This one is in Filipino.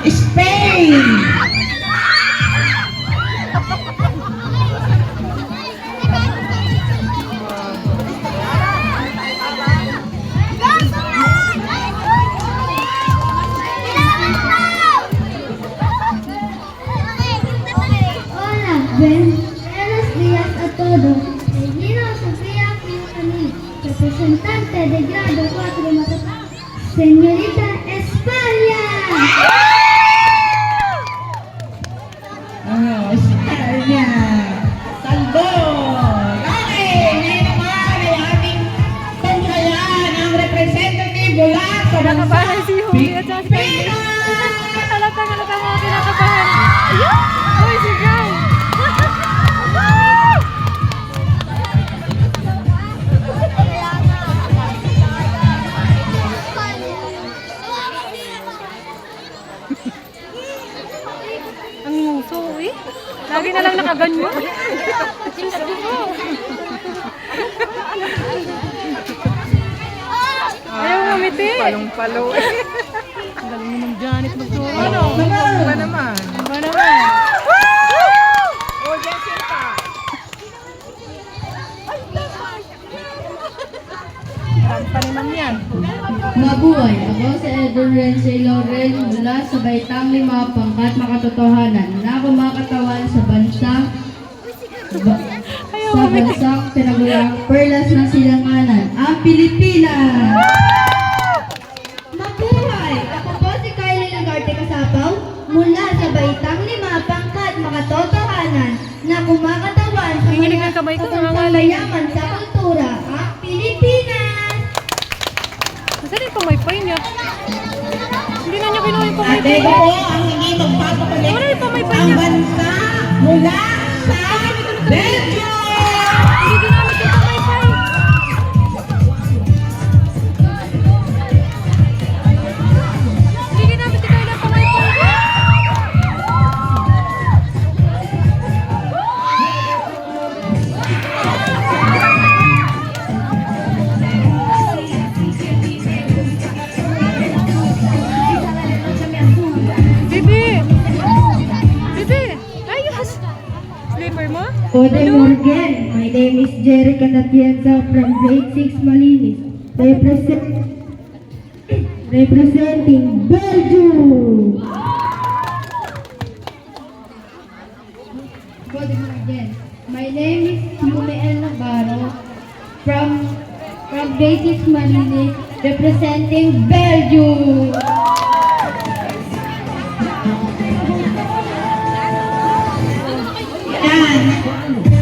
Spain. Hola, buenos días a todos. Bienvenido Sofía Quintanilla, representante de grado 4 matemáticas. Señorita España. España. Saldo. Okay, ngayon naman ay ating tunghayan ang representative mula sa Kinakabahan si Huli at saka si Kylie. Halata mga kinakabahan. Ayun! Uy, si Guy! Ang nguso, eh. Lagi na lang nakaganyan. Gusto ko. Ayaw ngumiti. Palong-palo eh. Ang galing naman Janet magturo. Ano? Ba naman? Ba naman? Oh, Jensen pa. Rampa naman yan. Mabuhay! Ako si Edwin C. Lauren mula sa Baitang Lima, Pangkat Makatotohanan na kumakatawan sa bansang pinagulang perlas ng silanganan, ang Pilipinas! Mabuhay! Ako po si Kylie Lagarte Kasapaw mula sa Baitang Lima, Pangkat, Makatotohanan na kumakatawan sa Nanginginig mga ang kamay ko, kabansang nangangalay. mayaman sa kultura, ang Pilipinas! Nasaan yung pamaypay niya? Hindi na niya kinuha yung At pamaypay. ito po ang hindi magpapakulit Wala yung pamaypay ang niya. bansa mula sa Belgium. Hindi ginamit yung pamaypay. Hindi ginamit yung kailang pamaypay. Bibi! Bibi! Ayos! Slipper mo? Ode Morgan, my name is Jerry Canatienza from grade 6 Malinis, representing Belgium! Ode Morgan, my name is Yume El Navarro from grade 6 Malinis, representing Belgium! Yan.